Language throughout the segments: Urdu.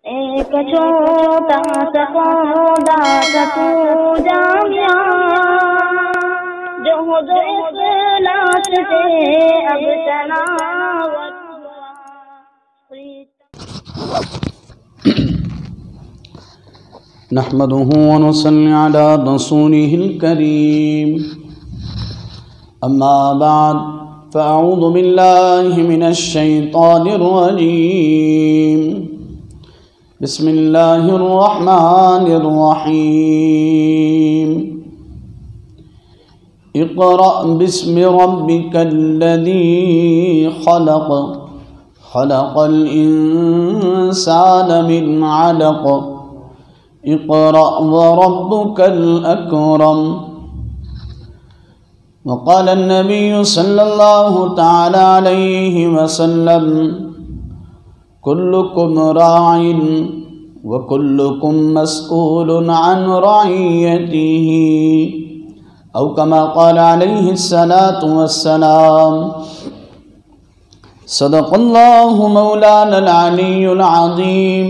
ایک چھوٹا سا پودا تھا تو جامعہ، جو اخلاص سے اب تناور نحمده ونصلي على رسوله الكريم. أما بعد، فأعوذ بالله من الشيطان الرجيم. بسم الله الرحمن الرحيم. اقرأ باسم ربك الذي خلق، خلق الإنسان من علق، اقرأ وربك الأكرم. وقال النبي صلى الله تعالى عليه وسلم: كلكم راع وكلكم مسؤول عن رعيته، أو كما قال عليه الصلاة والسلام. صدق الله مولانا العلي العظيم،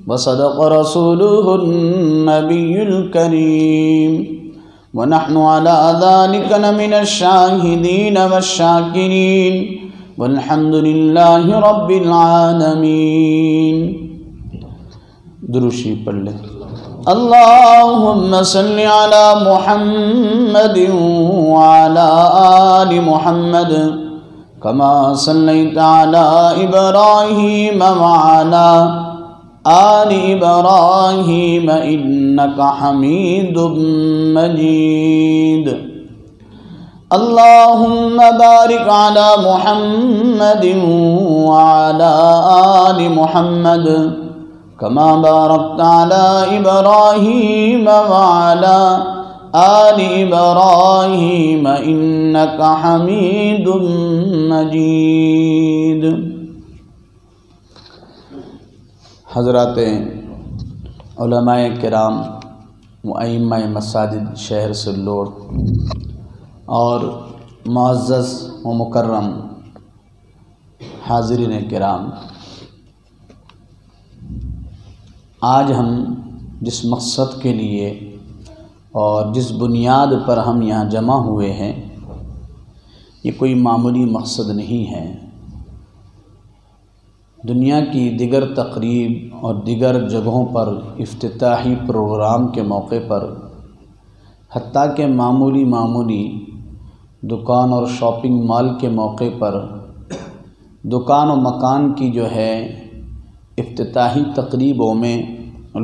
وصدق رسوله النبي الكريم، ونحن على ذلك لمن الشاهدين والشاكرين، والحمد لله رب العالمين. دروشی پڑھ لیں. اللهم صل على محمد وعلى آل محمد كما صليت على إبراهيم وعلى آل إبراهيم إنك حميد مجيد. اللهم بارك على محمد وعلى آل محمد كما باركت على إبراهيم وعلى آل إبراهيم إنك حميد مجيد. حضرات علماء کرام و ائمہ مساجد شہر سلوڑ اور معزز و مکرم حاضرین کرام، آج ہم جس مقصد کے لیے اور جس بنیاد پر ہم یہاں جمع ہوئے ہیں، یہ کوئی معمولی مقصد نہیں ہے. دنیا کی دیگر تقریب اور دیگر جگہوں پر افتتاحی پروگرام کے موقع پر، حتیٰ کہ معمولی دکان اور شاپنگ مال کے موقع پر دکان و مکان کی جو ہے افتتاحی تقریبوں میں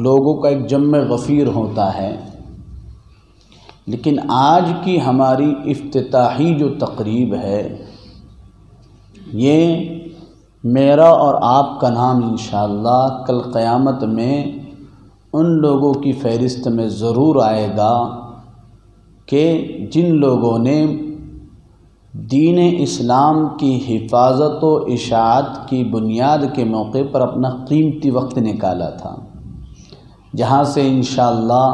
لوگوں کا ایک جمع غفیر ہوتا ہے. لیکن آج کی ہماری افتتاحی جو تقریب ہے، یہ میرا اور آپ کا نام انشاءاللہ کل قیامت میں ان لوگوں کی فہرست میں ضرور آئے گا کہ جن لوگوں نے دین اسلام کی حفاظت و اشاعت کی بنیاد کے موقع پر اپنا قیمتی وقت نکالا تھا، جہاں سے انشاءاللہ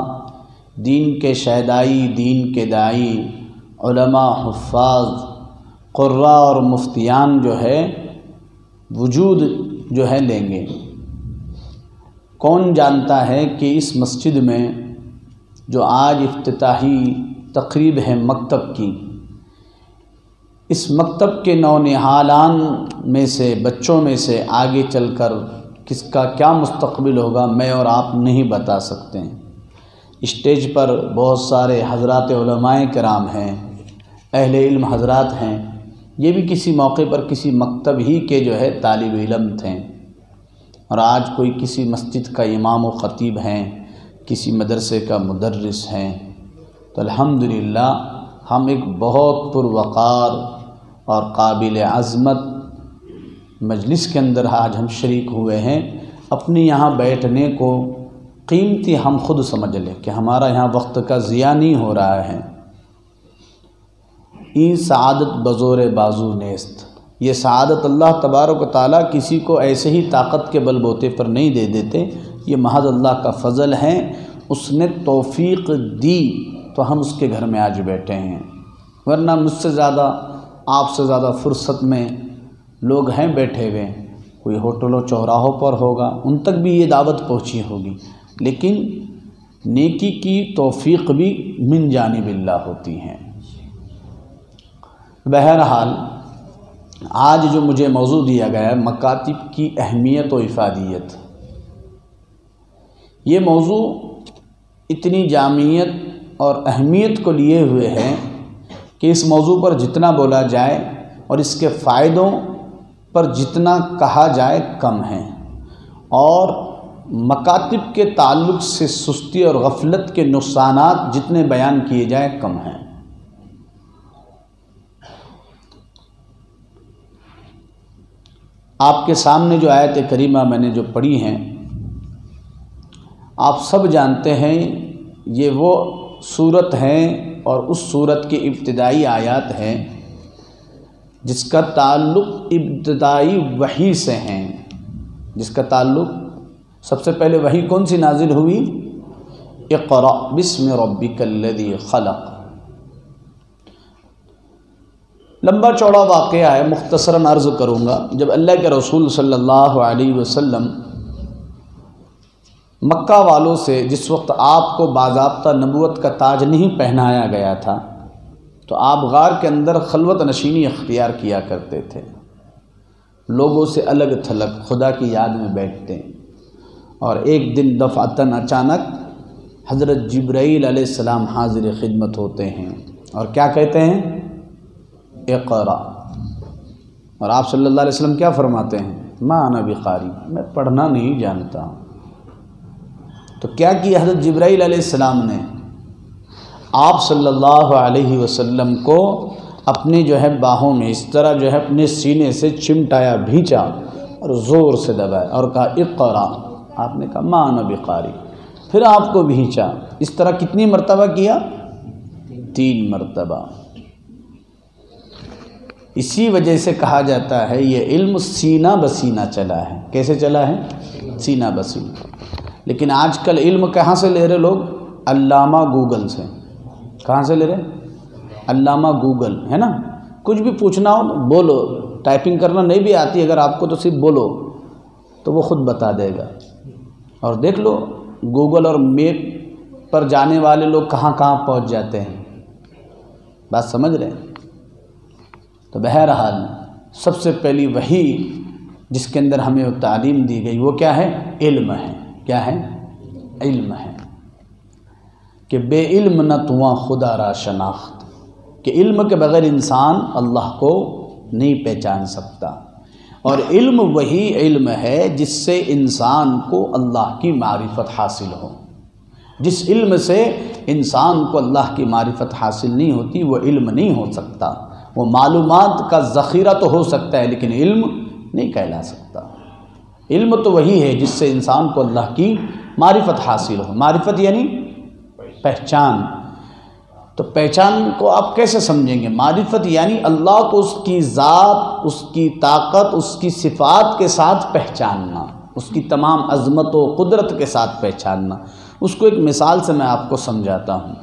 دین کے شہدائی، دین کے داعی، علماء، حفاظ، قراء اور مفتیان جو ہے وجود جو ہے لیں گے. کون جانتا ہے کہ اس مسجد میں جو آج افتتاحی تقریب ہے مکتب کی، اس مکتب کے نونہالان میں سے، بچوں میں سے آگے چل کر کس کا کیا مستقبل ہوگا میں اور آپ نہیں بتا سکتے ہیں. اسٹیج پر بہت سارے حضرات علماء کرام ہیں، اہل علم حضرات ہیں، یہ بھی کسی موقع پر کسی مکتب ہی کے جو ہے طالب علم تھے، اور آج کوئی کسی مسجد کا امام و خطیب ہیں، کسی مدرسے کا مدرس ہیں. تو الحمدللہ ہم ایک بہت پروقار اور قابل عظمت مجلس کے اندر آج ہم شریک ہوئے ہیں. اپنی یہاں بیٹھنے کو قیمتی ہم خود سمجھ لیں کہ ہمارا یہاں وقت کا ضیاع نہیں ہو رہا ہے. این سعادت بزور بازو نیست، یہ سعادت اللہ تبارک و تعالیٰ کسی کو ایسے ہی طاقت کے بل بوتے پر نہیں دے دیتے، یہ محض اللہ کا فضل ہے. اس نے توفیق دی تو ہم اس کے گھر میں آج بیٹھے ہیں، ورنہ مجھ سے زیادہ، آپ سے زیادہ فرصت میں لوگ ہیں بیٹھے ہوئے. کوئی ہوٹلوں چوراہوں پر ہوگا، ان تک بھی یہ دعوت پہنچی ہوگی، لیکن نیکی کی توفیق بھی من جانب اللہ ہوتی ہیں۔ بہرحال آج جو مجھے موضوع دیا گیا ہے مکاتب کی اہمیت و افادیت، یہ موضوع اتنی جامعیت اور اہمیت کو لیے ہوئے ہے کہ اس موضوع پر جتنا بولا جائے اور اس کے فائدوں پر جتنا کہا جائے کم ہے، اور مکاتب کے تعلق سے سستی اور غفلت کے نقصانات جتنے بیان کیے جائیں کم ہیں۔ آپ کے سامنے جو آیت کریمہ میں نے جو پڑھی ہیں، آپ سب جانتے ہیں یہ وہ سورت ہیں اور اس سورت کی ابتدائی آیات ہیں جس کا تعلق ابتدائی وحی سے ہیں، جس کا تعلق سب سے پہلے وحی کون سی نازل ہوئی؟ اقرأ بسم ربک الذی خلق۔ لمبا چوڑا واقعہ ہے، مختصراً عرض کروں گا۔ جب اللہ کے رسول صلی اللہ علیہ وسلم مکہ والوں سے جس وقت آپ کو باضابطہ نبوت کا تاج نہیں پہنایا گیا تھا تو آپ غار کے اندر خلوت نشینی اختیار کیا کرتے تھے، لوگوں سے الگ تھلگ خدا کی یاد میں بیٹھتے ہیں۔ اور ایک دن دفعتاً اچانک حضرت جبرائیل علیہ السلام حاضر خدمت ہوتے ہیں اور کیا کہتے ہیں؟ اقرا۔ اور آپ صلی اللہ علیہ وسلم کیا فرماتے ہیں؟ ما انا بقاری، میں پڑھنا نہیں جانتا ہوں۔ تو کیا کیا حضرت جبرائیل علیہ السلام نے؟ آپ صلی اللہ علیہ وسلم کو اپنے باہوں میں اس طرح اپنے سینے سے چمٹایا، بھینچا اور زور سے دبایا اور کہا اقرا۔ آپ نے کہا ما انا بقاری، پھر آپ کو بھینچا۔ اس طرح کتنی مرتبہ کیا؟ 3 مرتبہ۔ اسی وجہ سے کہا جاتا ہے یہ علم سینہ بسینہ چلا ہے۔ کیسے چلا ہے؟ سینہ بسینہ۔ لیکن آج کل علم کہاں سے لے رہے لوگ؟ علامہ گوگل سے۔ کہاں سے لے رہے؟ علامہ گوگل، ہے نا؟ کچھ بھی پوچھنا ہو بولو، ٹائپنگ کرنا نہیں بھی آتی اگر آپ کو تو صرف بولو تو وہ خود بتا دے گا۔ اور دیکھ لو گوگل اور میپ پر جانے والے لوگ کہاں کہاں پہنچ جاتے ہیں۔ بات سمجھ رہے ہیں؟ تو بہرحال سب سے پہلی وحی جس کے اندر ہمیں وہ تعلیم دی گئی وہ کیا ہے؟ علم ہے۔ کیا ہے؟ علم ہے کہ بے علم نہ تواں خدا را شناخت، کہ علم کے بغیر انسان اللہ کو نہیں پہچان سکتا۔ اور علم وہی علم ہے جس سے انسان کو اللہ کی معرفت حاصل ہو۔ جس علم سے انسان کو اللہ کی معرفت حاصل نہیں ہوتی وہ علم نہیں ہو سکتا۔ وہ معلومات کا ذخیرہ تو ہو سکتا ہے لیکن علم نہیں کہلا سکتا۔ علم تو وہی ہے جس سے انسان کو اللہ کی معرفت حاصل ہو۔ معرفت یعنی پہچان۔ تو پہچان کو آپ کیسے سمجھیں گے؟ معرفت یعنی اللہ کو اس کی ذات، اس کی طاقت، اس کی صفات کے ساتھ پہچاننا، اس کی تمام عظمت و قدرت کے ساتھ پہچاننا۔ اس کو ایک مثال سے میں آپ کو سمجھاتا ہوں۔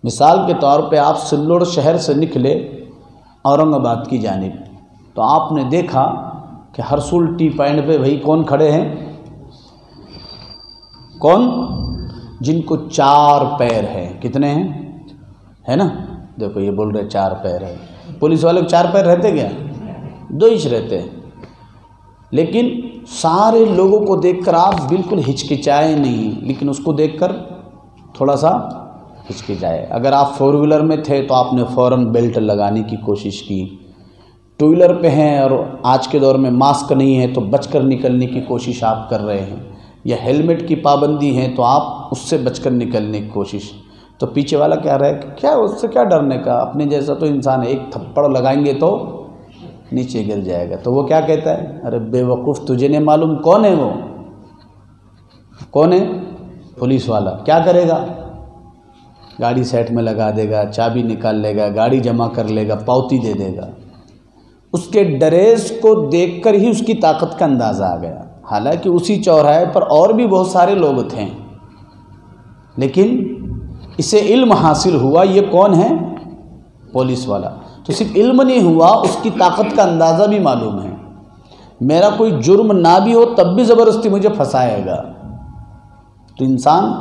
مثال کے طور پہ آپ سلوڑ شہر سے نکلے اورنگ آباد کی جانب، تو آپ نے دیکھا کہ ہرسول ٹی پوائنٹ پہ بھائی کون کھڑے ہیں؟ کون؟ جن کو 4 پیر ہیں۔ کتنے ہیں؟ ہے نا؟ دیکھو یہ بول رہے 4 پیر ہیں۔ پولیس والے کو 4 پیر رہتے کیا؟ 2 انچ رہتے ہیں۔ لیکن سارے لوگوں کو دیکھ کر آپ بالکل ہچکچائے نہیں، لیکن اس کو دیکھ کر تھوڑا سا ہچکچائے۔ اگر آپ 4 ویلر میں تھے تو آپ نے فوراً بیلٹ لگانے کی کوشش کی۔ 2 ویلر پہ ہیں اور آج کے دور میں ماسک نہیں ہے تو بچ کر نکلنے کی کوشش آپ کر رہے ہیں، یا ہیلمٹ کی پابندی ہے تو آپ اس سے بچ کر نکلنے کی کوشش۔ تو پیچھے والا کہہ رہا ہے کہ کیا اس سے کیا ڈرنے کا، اپنے جیسا تو انسان ہے، ایک تھپڑ لگائیں گے تو نیچے گر جائے گا۔ تو وہ کیا کہتا ہے؟ ارے بے وقوف، تجھے نہیں معلوم کون ہے وہ؟ کون ہے؟ پولیس والا۔ کیا کرے گا؟ گاڑی سیٹ میں لگا دے گا، چابی نکال لے گا، گاڑی جمع کر لے گا، پاوتی دے دے گا۔ اس کے ڈریس کو دیکھ کر ہی اس کی طاقت کا اندازہ آ گیا۔ حالانکہ اسی چوراہے پر اور بھی بہت سارے لوگ تھے، لیکن اسے علم حاصل ہوا یہ کون ہے؟ پولیس والا۔ تو صرف علم نہیں ہوا، اس کی طاقت کا اندازہ بھی معلوم ہے۔ میرا کوئی جرم نہ بھی ہو تب بھی زبردستی مجھے پھنسائے گا۔ تو انسان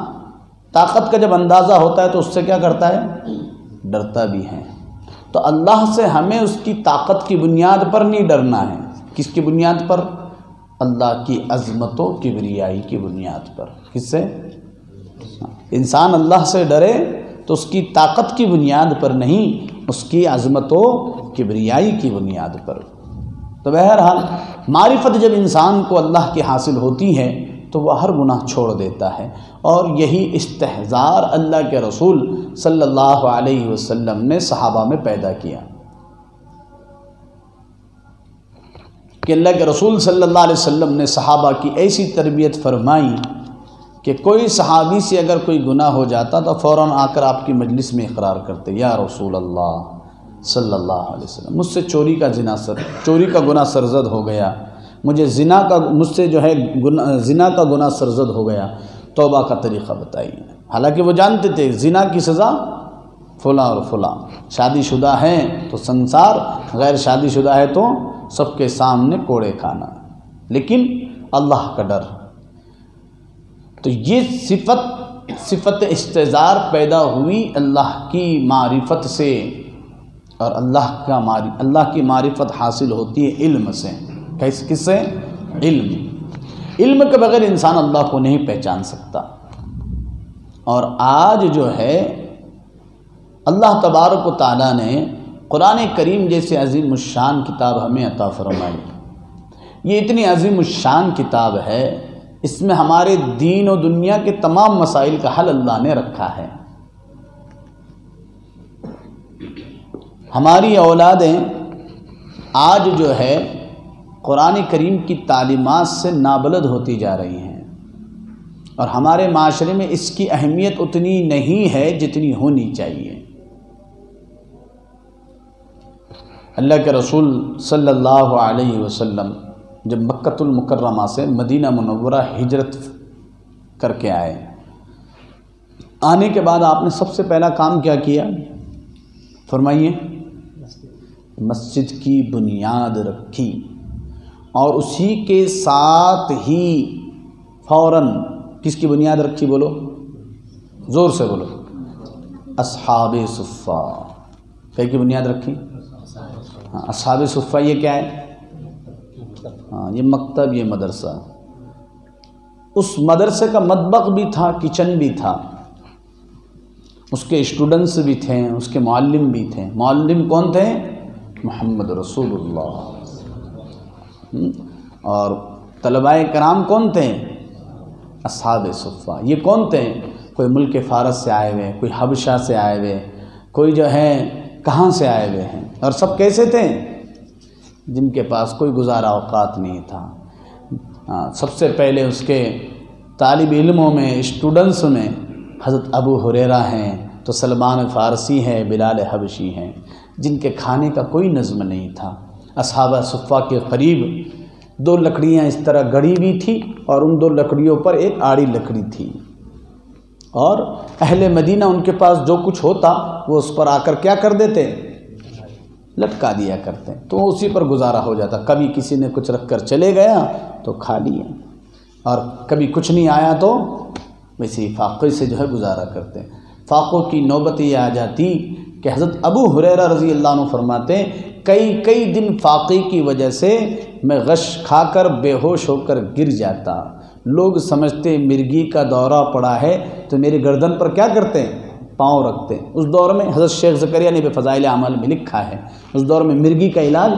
طاقت کا جب اندازہ ہوتا ہے تو اس سے کیا کرتا ہے؟ ڈرتا بھی ہے۔ تو اللہ سے ہمیں اس کی طاقت کی بنیاد پر نہیں ڈرنا ہے۔ کس کی بنیاد پر؟ اللہ کی عظمت و کبریائی کی بنیاد پر۔ کس سے؟ انسان اللہ سے ڈرے تو اس کی طاقت کی بنیاد پر نہیں، اس کی عظمت و کبریائی کی بنیاد پر۔ تو بہرحال معرفت جب انسان کو اللہ کی حاصل ہوتی ہے تو وہ ہر گناہ چھوڑ دیتا ہے، اور یہی استحضار اللہ کے رسول صلی اللہ علیہ وسلم نے صحابہ میں پیدا کیا کہ اللہ کے رسول صلی اللہ علیہ وسلم نے صحابہ کی ایسی تربیت فرمائی کہ کوئی صحابی سے اگر کوئی گناہ ہو جاتا تو فوراً آ کر آپ کی مجلس میں اقرار کرتے، یا رسول اللہ صلی اللہ علیہ وسلم، مجھ سے چوری کا گناہ سرزد ہو گیا، مجھ سے جو ہے زنا کا گناہ سرزد ہو گیا، توبہ کا طریقہ بتائیے۔ حالانکہ وہ جانتے تھے زنا کی سزا فلاں اور فلاں، شادی شدہ ہیں تو سنسار، غیر شادی شدہ ہے تو سب کے سامنے کوڑے کھانا، لیکن اللہ کا ڈر۔ تو یہ صفت استحضار پیدا ہوئی اللہ کی معرفت سے، اور اللہ کی معرفت حاصل ہوتی ہے علم سے۔ کس سے؟ علم کے بغیر انسان اللہ کو نہیں پہچان سکتا۔ اور آج جو ہے اللہ تبارک و تعالیٰ نے قرآن کریم جیسے عظیم الشان کتاب ہمیں عطا فرمائی۔ یہ اتنی عظیم الشان کتاب ہے، اس میں ہمارے دین و دنیا کے تمام مسائل کا حل اللہ نے رکھا ہے۔ ہماری اولادیں آج جو ہے قرآن کریم کی تعلیمات سے نابلد ہوتی جا رہی ہیں، اور ہمارے معاشرے میں اس کی اہمیت اتنی نہیں ہے جتنی ہونی چاہیے۔ اللہ کے رسول صلی اللہ علیہ وسلم جب مکۃ المکرمہ سے مدینہ منورہ ہجرت کر کے آنے کے بعد آپ نے سب سے پہلا کام کیا کیا؟ فرمائیے۔ مسجد کی بنیاد رکھی، اور اسی کے ساتھ ہی فوراً کس کی بنیاد رکھی؟ بولو، زور سے بولو۔ اصحاب صفہ کی بنیاد رکھی۔ ہاں، اصحاب صفہ یہ کیا ہے؟ ہاں، یہ مکتب، یہ مدرسہ۔ اس مدرسے کا مطبخ بھی تھا، کچن بھی تھا، اس کے اسٹوڈنٹس بھی تھے، اس کے معلم بھی تھے۔ معلم کون تھے؟ محمد رسول اللہ۔ اور طلباء کرام کون تھے؟ اصحاب صفہ۔ یہ کون تھے؟ کوئی ملک فارس سے آئے ہوئے، کوئی حبشہ سے آئے ہوئے، کوئی جو ہے کہاں سے آئے ہوئے ہیں، اور سب کیسے تھے؟ جن کے پاس کوئی گزارا اوقات نہیں تھا۔ سب سے پہلے اس کے طالب علموں میں، اسٹوڈنٹس میں حضرت ابو ہریرہ ہیں، تو سلمان فارسی ہیں، بلال حبشی ہیں، جن کے کھانے کا کوئی نظم نہیں تھا۔ اصحاب صفہ کے قریب 2 لکڑیاں اس طرح گڑی ہوئی تھی، اور ان 2 لکڑیوں پر ایک آڑی لکڑی تھی، اور اہل مدینہ ان کے پاس جو کچھ ہوتا وہ اس پر آ کر کیا کر دیتے؟ لٹکا دیا کرتے، تو اسی پر گزارا ہو جاتا۔ کبھی کسی نے کچھ رکھ کر چلے گیا تو کھا لیا، اور کبھی کچھ نہیں آیا تو ویسے ہی فاقے سے جو ہے گزارا کرتے۔ فاقوں کی نوبت یہ آ جاتی کہ حضرت ابو ہریرہ رضی اللہ عنہ فرماتے ہیں کئی دن فاقے کی وجہ سے میں غش کھا کر بے ہوش ہو کر گر جاتا، لوگ سمجھتے مرگی کا دورہ پڑا ہے، تو میری گردن پر کیا کرتے ہیں؟ پاؤں رکھتے ہیں۔ اس دور میں حضرت شیخ زکریا نے فضائل اعمال میں لکھا ہے، اس دور میں مرگی کا علاج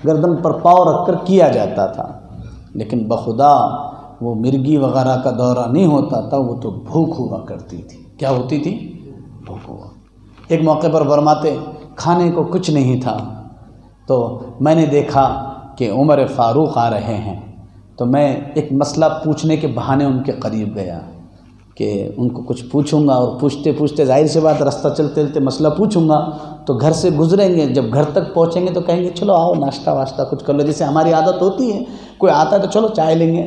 گردن پر پاؤں رکھ کر کیا جاتا تھا، لیکن بخدا وہ مرگی وغیرہ کا دورہ نہیں ہوتا تھا، وہ تو بھوک ہوا کرتی تھی۔ کیا ہوتی تھی؟ بھوک ہوا۔ ایک موقع پر فرماتے کھانے کو کچھ نہیں تھا، تو میں نے دیکھا کہ عمر فاروق آ رہے ہیں، تو میں ایک مسئلہ پوچھنے کے بہانے ان کے قریب گیا کہ ان کو کچھ پوچھوں گا، اور پوچھتے پوچھتے ظاہر سی بات رستہ چلتے چلتے مسئلہ پوچھوں گا تو گھر سے گزریں گے، جب گھر تک پہنچیں گے تو کہیں گے چلو آؤ ناشتہ واشتہ کچھ کر لو، جیسے ہماری عادت ہوتی ہے، کوئی آتا ہے تو چلو چائے لیں گے۔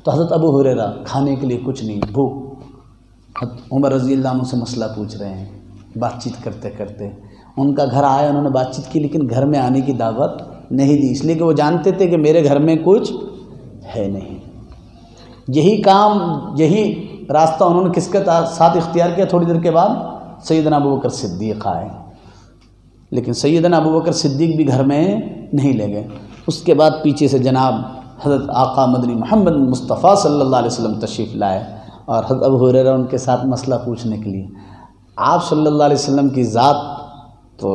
تو حضرت ابو ہریرہ کھانے کے لیے کچھ نہیں، بھوک، عمر رضی اللہ عنہ سے مسئلہ پوچھ رہے ہیں، بات چیت کرتے کرتے ان کا گھر آیا، انہوں نے بات چیت کی، لیکن گھر میں آنے کی دعوت نہیں دی، اس لیے کہ وہ جانتے تھے کہ میرے گھر میں کچھ ہے نہیں۔ یہی کام، یہی راستہ انہوں نے کس کے ساتھ اختیار کیا؟ تھوڑی دیر کے بعد سیدنا ابوبکر صدیق آئے، لیکن سیدنا ابوبکر صدیق بھی گھر میں نہیں لے گئے۔ اس کے بعد پیچھے سے جناب حضرت آقا مدنی محمد مصطفیٰ صلی اللہ علیہ وسلم تشریف لائے، اور حضرت ابو ہریرہ ان کے ساتھ مسئلہ پوچھنے کے لیے۔ آپ صلی اللہ علیہ وسلم کی ذات تو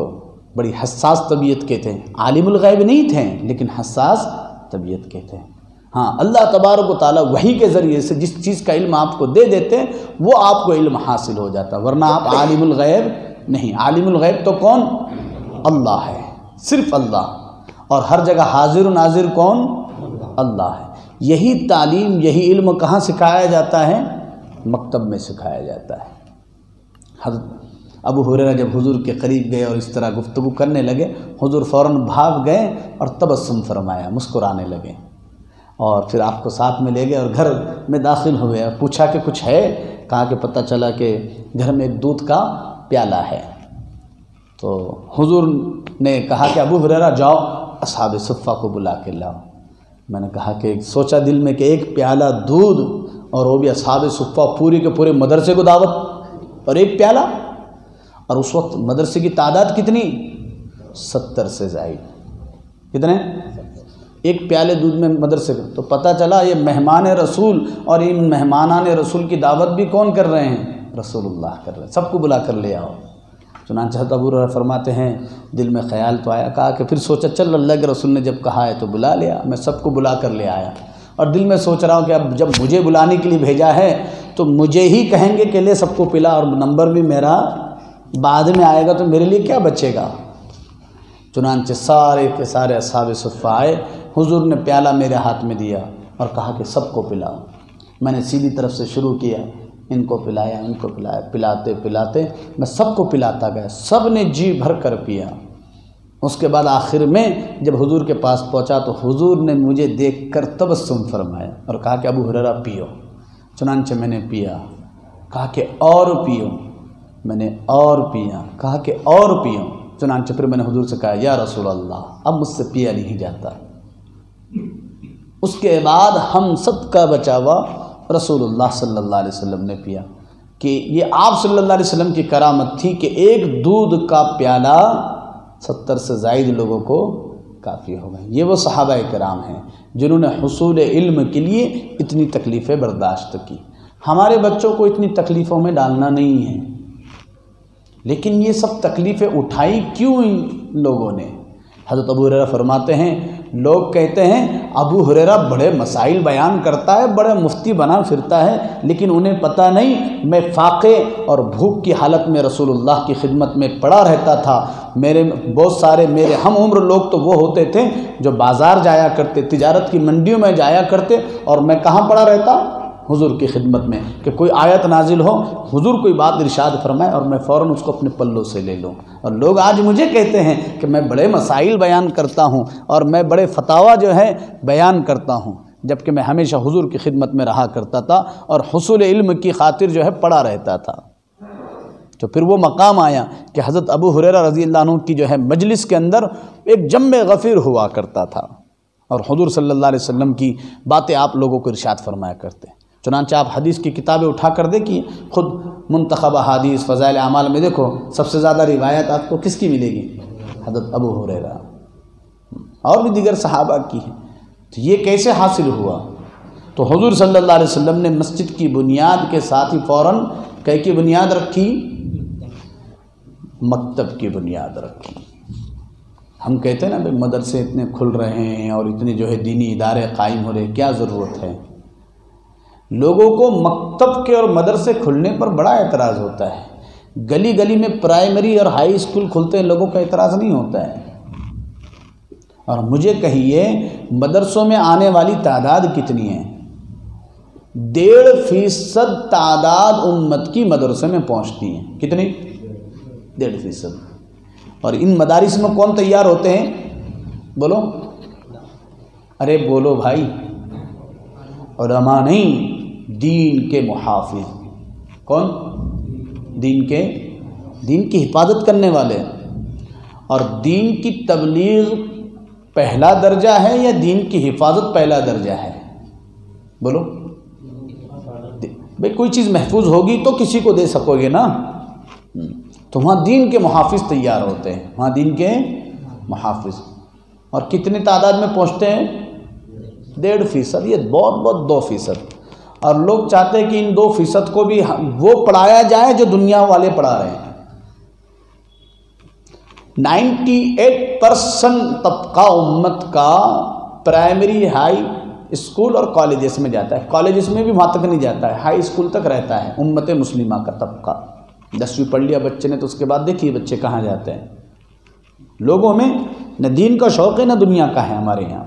بڑی حساس طبیعت کے تھے، عالم الغیب نہیں تھے لیکن حساس طبیعت کے تھے۔ ہاں، اللہ تبارک و تعالیٰ وحی کے ذریعے سے جس چیز کا علم آپ کو دے دیتے ہیں وہ آپ کو علم حاصل ہو جاتا، ورنہ آپ عالم الغیب نہیں۔ عالم الغیب تو کون؟ اللہ ہے، صرف اللہ، اور ہر جگہ حاضر و ناظر کون؟ اللہ ہے۔ یہی تعلیم، یہی علم کہاں سکھایا جاتا ہے؟ مکتب میں سکھایا جاتا ہے۔ حضرت ابو ہریرہ جب حضور کے قریب گئے اور اس طرح گفتگو کرنے لگے، حضور فوراً بھاگ گئے اور تبسم فرمایا، مسکرانے لگے، اور پھر آپ کو ساتھ میں لے گئے اور گھر میں داخل ہوئے اور پوچھا کہ کچھ ہے؟ کہا کہ پتہ چلا کہ گھر میں ایک دودھ کا پیالہ ہے۔ تو حضور نے کہا کہ ابو ہریرہ جاؤ اصحاب صفہ کو بلا کے لاؤ۔ میں نے کہا کہ سوچا دل میں کہ ایک پیالہ دودھ، اور وہ بھی اصحاب صفہ پوری کے پورے مدرسے کو دعوت، اور ایک پیالہ، اور اس وقت مدرسے کی تعداد کتنی؟ 70 سے زائد۔ کتنے؟ ایک پیالے دودھ میں مدرسے کا۔ تو پتہ چلا یہ مہمان رسول، اور ان مہمانان رسول کی دعوت بھی کون کر رہے ہیں؟ رسول اللہ کر رہے ہیں۔ سب کو بلا کر لے آؤ۔ چنانچہ حضرت ابو ہریرہ فرماتے ہیں دل میں خیال تو آیا، کہا کہ پھر سوچا چل اللہ کے رسول نے جب کہا ہے تو بلا لیا، میں سب کو بلا کر لے آیا، اور دل میں سوچ رہا ہوں کہ اب جب مجھے بلانے کے لیے بھیجا ہے تو مجھے ہی کہیں گے کہ لے سب کو پلا، اور نمبر بھی میرا بعد میں آئے گا، تو میرے لیے کیا بچے گا؟ چنانچہ سارے کے سارے اصحاب صفہ آئے، حضور نے پیالہ میرے ہاتھ میں دیا اور کہا کہ سب کو پلاؤ۔ میں نے سیدھی طرف سے شروع کیا، ان کو پلایا، ان کو پلایا، پلاتے پلاتے میں سب کو پلاتا گیا، سب نے جی بھر کر پیا۔ اس کے بعد آخر میں جب حضور کے پاس پہنچا تو حضور نے مجھے دیکھ کر تبسم فرمایا اور کہا کہ ابو ہریرہ پیو۔ چنانچہ میں نے پیا، کہا کہ اور پیو، میں نے اور پیا، کہا کہ اور پیو۔ چنانچہ پھر میں نے حضور سے کہا یا رسول اللہ اب مجھ سے پیا نہیں جاتا۔ اس کے بعد ہم سب کا بچا ہوا رسول اللہ صلی اللہ علیہ وسلم نے پیا، کہ یہ آپ صلی اللہ علیہ وسلم کی کرامت تھی کہ ایک دودھ کا پیالہ 70 سے زائد لوگوں کو کافی ہو گئے۔ یہ وہ صحابہ کرام ہیں جنہوں نے حصول علم کے لیے اتنی تکلیفیں برداشت کی۔ ہمارے بچوں کو اتنی تکلیفوں میں ڈالنا نہیں ہے، لیکن یہ سب تکلیفیں اٹھائی کیوں ان لوگوں نے؟ حضرت ابو ہریرہ فرماتے ہیں لوگ کہتے ہیں ابو ہریرہ بڑے مسائل بیان کرتا ہے، بڑے مفتی بنا پھرتا ہے، لیکن انہیں پتہ نہیں میں فاقے اور بھوک کی حالت میں رسول اللہ کی خدمت میں پڑا رہتا تھا۔ میرے بہت سارے میرے ہم عمر لوگ تو وہ ہوتے تھے جو بازار جایا کرتے، تجارت کی منڈیوں میں جایا کرتے، اور میں کہاں پڑا رہتا؟ حضور کی خدمت میں، کہ کوئی آیت نازل ہو، حضور کوئی بات ارشاد فرمائے اور میں فوراً اس کو اپنے پلوں سے لے لوں۔ اور لوگ آج مجھے کہتے ہیں کہ میں بڑے مسائل بیان کرتا ہوں اور میں بڑے فتاویٰ جو ہے بیان کرتا ہوں، جبکہ میں ہمیشہ حضور کی خدمت میں رہا کرتا تھا اور حصول علم کی خاطر جو ہے پڑا رہتا تھا۔ تو پھر وہ مقام آیا کہ حضرت ابو ہریرہ رضی اللہ عنہ کی جو ہے مجلس کے اندر ایک جم غفیر ہوا کرتا تھا، اور حضور صلی اللہ علیہ وسلم کی باتیں آپ لوگوں کو ارشاد فرمایا کرتے۔ چنانچہ آپ حدیث کی کتابیں اٹھا کر دیکھیے، خود منتخب احادیث فضائل اعمال میں دیکھو سب سے زیادہ روایت آپ کو کس کی ملے گی؟ حضرت ابو ہریرہ، اور بھی دیگر صحابہ کی ہیں۔ تو یہ کیسے حاصل ہوا؟ تو حضور صلی اللہ علیہ وسلم نے مسجد کی بنیاد کے ساتھ ہی فوراً کی بنیاد رکھی؟ مکتب کی بنیاد رکھی۔ ہم کہتے ہیں نا بھائی مدرسے اتنے کھل رہے ہیں اور اتنے جو ہے دینی ادارے قائم ہو رہے ہیں، کیا ضرورت ہے؟ لوگوں کو مکتب کے اور مدرسے کھلنے پر بڑا اعتراض ہوتا ہے۔ گلی گلی میں پرائمری اور ہائی اسکول کھلتے ہیں، لوگوں کا اعتراض نہیں ہوتا ہے۔ اور مجھے کہیے مدرسوں میں آنے والی تعداد کتنی ہے؟ 1.5% تعداد امت کی مدرسے میں پہنچتی ہیں۔ کتنی؟ 1.5%۔ اور ان مدارس میں کون تیار ہوتے ہیں؟ بولو، ارے بولو بھائی، علماء نہیں، دین کے محافظ۔ کون؟ دین کی حفاظت کرنے والے، اور دین کی تبلیغ پہلا درجہ ہے یا دین کی حفاظت پہلا درجہ ہے؟ بولو بھئی، کوئی چیز محفوظ ہوگی تو کسی کو دے سکو گے نا. تو وہاں دین کے محافظ تیار ہوتے ہیں، وہاں دین کے محافظ. اور کتنی تعداد میں پہنچتے ہیں؟ 1.5%. یہ بہت 2%. اور لوگ چاہتے ہیں کہ ان 2% کو بھی وہ پڑھایا جائے جو دنیا والے پڑھا رہے ہیں. 98% طبقہ امت کا پرائمری ہائی اسکول اور کالجز میں جاتا ہے. کالجز میں بھی وہاں تک نہیں جاتا ہے، ہائی اسکول تک رہتا ہے امت مسلمہ کا طبقہ. 10ویں پڑھ لیا بچے نے تو اس کے بعد دیکھیے بچے کہاں جاتے ہیں. لوگوں میں نہ دین کا شوق ہے نہ دنیا کا ہے ہمارے یہاں.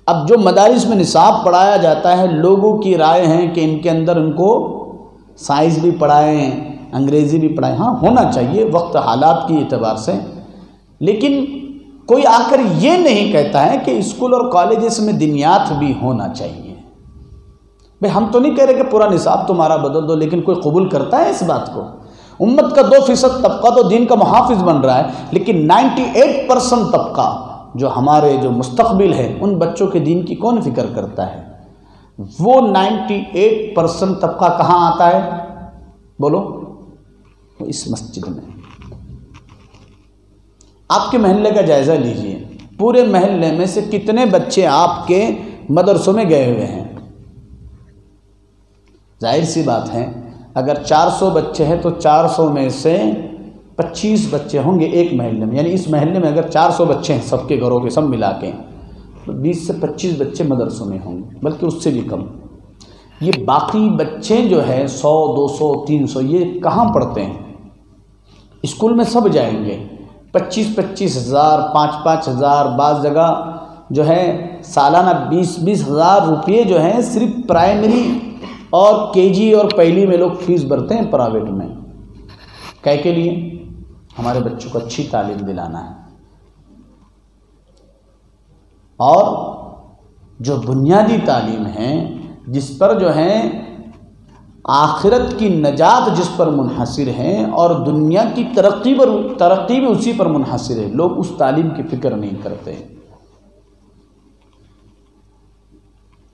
اب جو مدارس میں نصاب پڑھایا جاتا ہے، لوگوں کی رائے ہیں کہ ان کے اندر ان کو سائنس بھی پڑھائیں، انگریزی بھی پڑھائیں. ہاں ہونا چاہیے وقت حالات کی اعتبار سے، لیکن کوئی آ کر یہ نہیں کہتا ہے کہ اسکول اور کالجز میں دینیات بھی ہونا چاہیے. بھئی ہم تو نہیں کہہ رہے کہ پورا نصاب تمہارا بدل دو، لیکن کوئی قبول کرتا ہے اس بات کو؟ امت کا 2% طبقہ تو دین کا محافظ بن رہا ہے، لیکن 98% طبقہ جو ہمارے جو مستقبل ہے ان بچوں کے دین کی کون فکر کرتا ہے؟ وہ 98% طبقہ کہاں آتا ہے؟ بولو. اس مسجد میں. آپ کے محلے کا جائزہ لیجئے، پورے محلے میں سے کتنے بچے آپ کے مدرسوں میں گئے ہوئے ہیں؟ ظاہر سی بات ہے اگر 400 بچے ہیں تو 400 میں سے 25 بچے ہوں گے ایک محلے میں. یعنی اس محلے میں اگر 400 بچے ہیں سب کے گھروں کے سب ملا کے، تو 20 سے 25 بچے مدرسوں میں ہوں گے، بلکہ اس سے بھی کم. یہ باقی بچے جو ہے 100 200 300 یہ کہاں پڑھتے ہیں؟ اسکول میں سب جائیں گے. 25 ہزار 5 ہزار، بعض جگہ جو ہے سالانہ 20 ہزار روپئے جو ہیں صرف پرائمری اور KG اور پہلی میں لوگ فیس بھرتے ہیں پرائیویٹ میں. کہے کے لیے ہمارے بچوں کو اچھی تعلیم دلانا ہے. اور جو بنیادی تعلیم ہے جس پر جو ہے آخرت کی نجات جس پر منحصر ہے اور دنیا کی ترقی بھی اسی پر منحصر ہے، لوگ اس تعلیم کی فکر نہیں کرتے.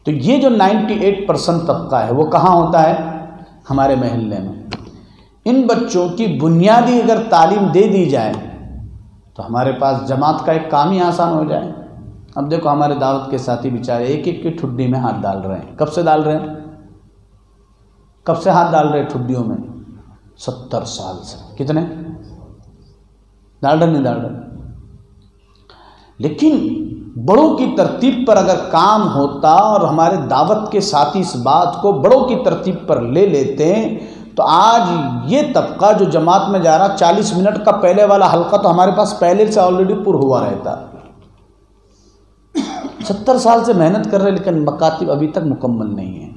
تو یہ جو 98% طبقہ ہے وہ کہاں ہوتا ہے؟ ہمارے محلے میں. ان بچوں کی بنیادی اگر تعلیم دے دی جائے تو ہمارے پاس جماعت کا ایک کام ہی آسان ہو جائے. اب دیکھو ہمارے دعوت کے ساتھی بیچارے ایک ایک کی ٹھڈی میں ہاتھ ڈال رہے ہیں. کب سے ڈال رہے ہیں؟ کب سے ہاتھ ڈال رہے ہیں ٹھڈیوں میں؟ 70 سال سے. کتنے ڈال رہے؟ نہیں ڈال رہے. لیکن بڑوں کی ترتیب پر اگر کام ہوتا اور ہمارے دعوت کے ساتھی اس بات کو بڑوں کی ترتیب پر لے لیتے تو آج یہ طبقہ جو جماعت میں جا رہا 40 منٹ کا پہلے والا حلقہ تو ہمارے پاس پہلے سے آلریڈی پر ہوا رہتا. 70 سال سے محنت کر رہے لیکن مکاتب ابھی تک مکمل نہیں ہیں.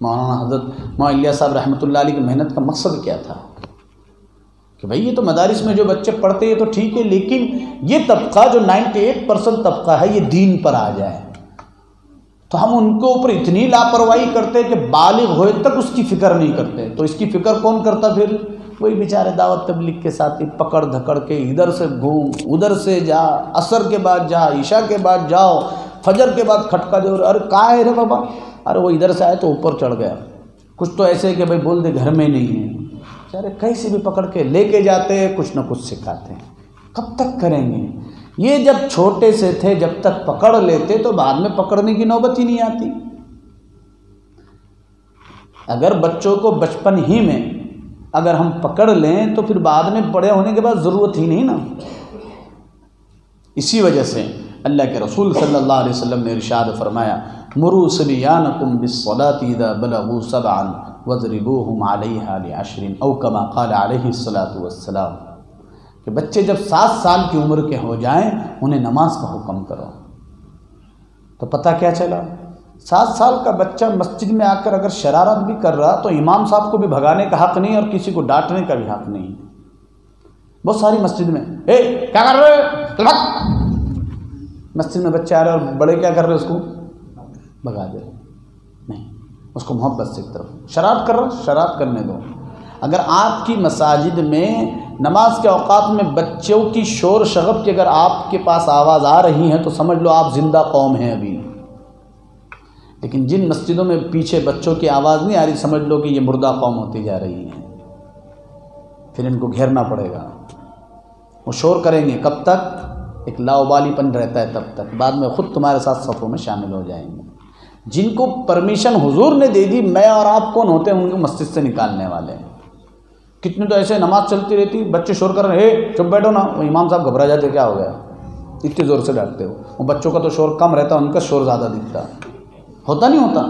مولانا حضرت مولانا الیاس صاحب رحمۃ اللہ علیہ کی محنت کا مقصد کیا تھا کہ بھئی یہ تو مدارس میں جو بچے پڑھتے ہیں تو ٹھیک ہے، لیکن یہ طبقہ جو 98% طبقہ ہے یہ دین پر آ جائے. تو ہم ان کے اوپر اتنی لاپرواہی کرتے کہ بالغ ہوئے تک اس کی فکر نہیں کرتے. تو اس کی فکر کون کرتا پھر؟ وہی بیچارے دعوت تبلیغ کے ساتھی پکڑ دھکڑ کے ادھر سے گھوم ادھر سے جا، عصر کے بعد جا، عشاء کے بعد جاؤ، فجر کے بعد کھٹکا دے. ارے کہاں ہے رے بابا؟ ارے وہ ادھر سے آئے تو اوپر چڑھ گیا. کچھ تو ایسے کہ بھائی بول دے گھر میں نہیں ہے. بیچارے کہیں سے بھی پکڑ کے لے کے جاتے ہیں، کچھ نہ کچھ سکھاتے ہیں. کب تک کریں گے؟ یہ جب چھوٹے سے تھے جب تک پکڑ لیتے تو بعد میں پکڑنے کی نوبت ہی نہیں آتی. اگر بچوں کو بچپن ہی میں اگر ہم پکڑ لیں تو پھر بعد میں بڑے ہونے کے بعد ضرورت ہی نہیں نا. اسی وجہ سے اللہ کے رسول صلی اللہ علیہ وسلم نے ارشاد فرمایا مروا صبیانکم بالصلاۃ اذا بلغوا 7 واضربوہم علیہا ل10 او کما قال علیہ الصلاۃ والسلام کہ بچے جب 7 سال کی عمر کے ہو جائیں انہیں نماز کا حکم کرو. تو پتہ کیا چلا؟ 7 سال کا بچہ مسجد میں آ کر اگر شرارت بھی کر رہا تو امام صاحب کو بھی بھگانے کا حق نہیں اور کسی کو ڈانٹنے کا بھی حق نہیں. بہت ساری مسجد میں کیا کر رہے؟ مسجد میں بچے آ رہے اور بڑے کیا کر رہے اس کو بھگا دے رہے. نہیں، اس کو محبت سے ایک طرف شرارت کر رہا شرارت کرنے دو. اگر آپ کی مساجد میں نماز کے اوقات میں بچوں کی شور شغب کی اگر آپ کے پاس آواز آ رہی ہیں تو سمجھ لو آپ زندہ قوم ہیں ابھی. لیکن جن مسجدوں میں پیچھے بچوں کی آواز نہیں آ رہی سمجھ لو کہ یہ مردہ قوم ہوتی جا رہی ہیں. پھر ان کو گھیرنا پڑے گا. وہ شور کریں گے کب تک؟ ایک لاؤبالی پن رہتا ہے تب تک، بعد میں خود تمہارے ساتھ صفوں میں شامل ہو جائیں گے. جن کو پرمیشن حضور نے دے دی، میں اور آپ کون ہوتے ہیں ان کو مسجد سے نکالنے والے ہیں؟ کتنے تو ایسے نماز چلتی رہتی، بچے شور کر رہے ہیں، چپ بیٹھو نا، وہ امام صاحب گھبرا جاتے کیا ہو گیا اتنی زور سے ڈانٹتے ہو. وہ بچوں کا تو شور کم رہتا، ان کا شور زیادہ دکھتا. ہوتا نہیں ہوتا؟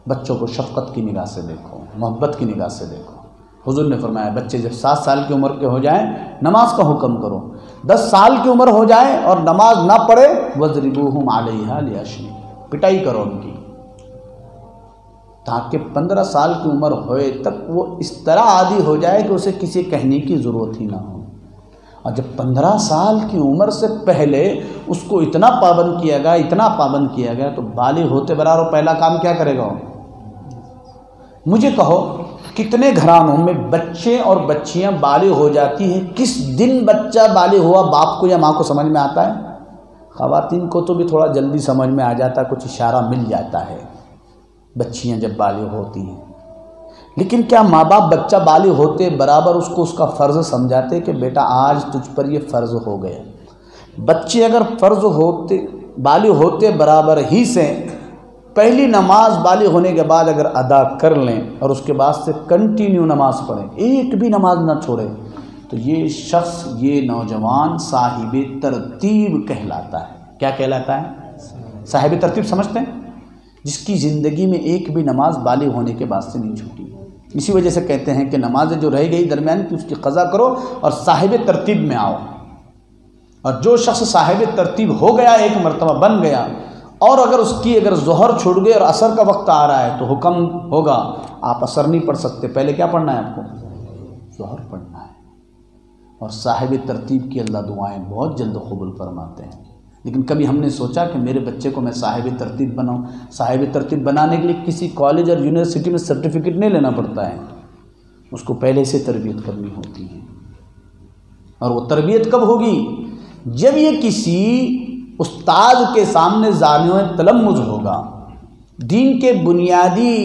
بچوں کو شفقت کی نگاہ سے دیکھو، محبت کی نگاہ سے دیکھو. حضور نے فرمایا بچے جب 7 سال کی عمر کے ہو جائیں نماز کا حکم کرو، 10 سال کی عمر ہو جائے اور نماز نہ پڑھے وَاضْرِبُوهُمْ عَلَيْهَا لِعَشْرٍ، پٹائی کرو ان کی، تاکہ 15 سال کی عمر ہوئے تک وہ اس طرح عادی ہو جائے کہ اسے کسی کہنے کی ضرورت ہی نہ ہو. اور جب 15 سال کی عمر سے پہلے اس کو اتنا پابند کیا گیا، اتنا پابند کیا گیا، تو بالغ ہوتے برابر پہلا کام کیا کرے گا؟ مجھے کہو کتنے گھرانوں میں بچے اور بچیاں بالغ ہو جاتی ہیں، کس دن بچہ بالغ ہوا باپ کو یا ماں کو سمجھ میں آتا ہے؟ خواتین کو تو بھی تھوڑا جلدی سمجھ میں آ جاتا ہے، کچھ اشارہ مل جاتا ہے بچیاں جب بالغ ہوتی ہیں. لیکن کیا ماں باپ بچہ بالغ ہوتے برابر اس کو اس کا فرض سمجھاتے کہ بیٹا آج تجھ پر یہ فرض ہو گیا؟ بچے اگر فرض ہوتے بالغ ہوتے برابر ہی سے پہلی نماز بالغ ہونے کے بعد اگر ادا کر لیں اور اس کے بعد سے کنٹینیو نماز پڑھیں، ایک بھی نماز نہ چھوڑیں، تو یہ شخص، یہ نوجوان صاحب ترتیب کہلاتا ہے. کیا کہلاتا ہے؟ صاحب ترتیب سمجھتے ہیں؟ جس کی زندگی میں ایک بھی نماز بالغ ہونے کے بعد سے نہیں چھوٹی. اسی وجہ سے کہتے ہیں کہ نمازیں جو رہ گئی درمیان کی اس کی قضا کرو اور صاحب ترتیب میں آؤ. اور جو شخص صاحب ترتیب ہو گیا، ایک مرتبہ بن گیا، اور اگر اس کی ظہر چھوٹ گئی اور عصر کا وقت آ رہا ہے تو حکم ہوگا آپ عصر نہیں پڑھ سکتے، پہلے کیا پڑھنا ہے آپ کو؟ ظہر پڑھنا ہے. اور صاحب ترتیب کی اللہ دعائیں بہت جلد قبول فرماتے ہیں. لیکن کبھی ہم نے سوچا کہ میرے بچے کو میں صاحب ترتیب بناؤں؟ صاحب ترتیب بنانے کے لیے کسی کالج اور یونیورسٹی میں سرٹیفکیٹ نہیں لینا پڑتا ہے، اس کو پہلے سے تربیت کرنی ہوتی ہے. اور وہ تربیت کب ہوگی؟ جب یہ کسی استاد کے سامنے زانوِ تلمذ ہوگا، دین کے بنیادی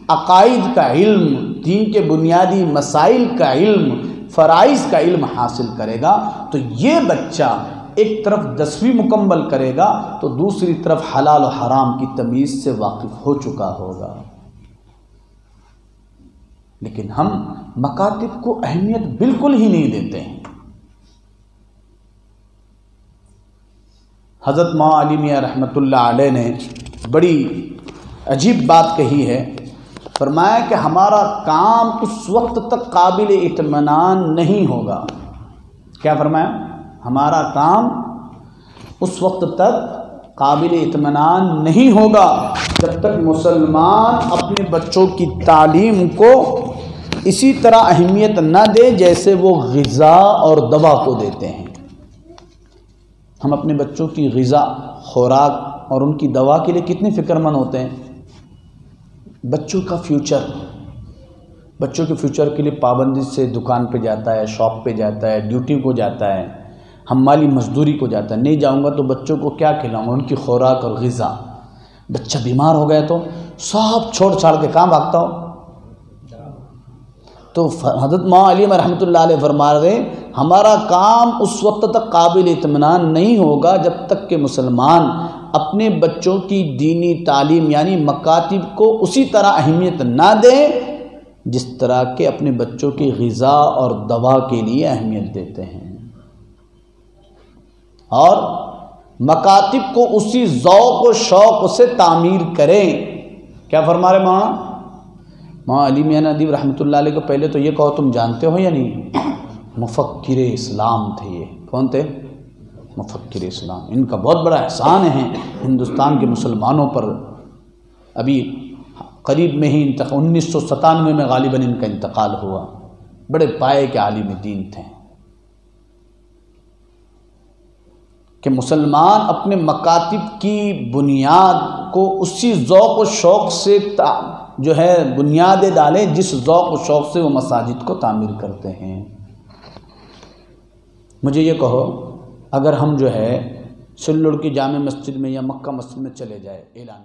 عقائد کا علم، دین کے بنیادی مسائل کا علم، فرائض کا علم حاصل کرے گا، تو یہ بچہ ایک طرف 10ویں مکمل کرے گا تو دوسری طرف حلال و حرام کی تمیز سے واقف ہو چکا ہوگا. لیکن ہم مکاتب کو اہمیت بالکل ہی نہیں دیتے ہیں. حضرت مولانا علی میاں رحمۃ اللہ علیہ نے بڑی عجیب بات کہی ہے. فرمایا کہ ہمارا کام اس وقت تک قابل اطمینان نہیں ہوگا. کیا فرمایا؟ ہمارا کام اس وقت تک قابل اطمینان نہیں ہوگا جب تک مسلمان اپنے بچوں کی تعلیم کو اسی طرح اہمیت نہ دے جیسے وہ غذا اور دوا کو دیتے ہیں. ہم اپنے بچوں کی غذا، خوراک اور ان کی دوا کے لیے کتنے فکر مند ہوتے ہیں. بچوں کا فیوچر، بچوں کے فیوچر کے لیے پابندی سے دکان پہ جاتا ہے، شاپ پہ جاتا ہے، ڈیوٹی کو جاتا ہے، حمالی مزدوری کو جاتا ہے. نہیں جاؤں گا تو بچوں کو کیا کھلاؤں گا؟ ان کی خوراک اور غذا. بچہ بیمار ہو گیا تو سب چھوڑ چھاڑ کے کہاں بھاگتا ہو؟ تو حضرت مولانا علی رحمۃ اللہ علیہ فرما رہے ہمارا کام اس وقت تک قابل اطمینان نہیں ہوگا جب تک کہ مسلمان اپنے بچوں کی دینی تعلیم یعنی مکاتب کو اسی طرح اہمیت نہ دیں جس طرح کہ اپنے بچوں کی غذا اور دوا کے لیے اہمیت دیتے ہیں، اور مکاتب کو اسی ذوق و شوق سے تعمیر کریں. کیا فرما رہے مولانا علی میاں ندوی رحمۃ اللہ علیہ کو؟ پہلے تو یہ کہو تم جانتے ہو یا نہیں، مفکر اسلام تھے. یہ کون تھے؟ مفکر اسلام. ان کا بہت بڑا احسان ہے ہندوستان کے مسلمانوں پر. ابھی قریب میں ہی 1997 میں غالباً ان کا انتقال ہوا. بڑے پائے کے عالم دین تھے کہ مسلمان اپنے مکاتب کی بنیاد کو اسی ذوق و شوق سے جو ہے بنیادیں ڈالیں جس ذوق و شوق سے وہ مساجد کو تعمیر کرتے ہیں۔ مجھے یہ کہو، اگر ہم جو ہے سلوڑ کی جامع مسجد میں یا مکہ مسجد میں چلے جائے اعلان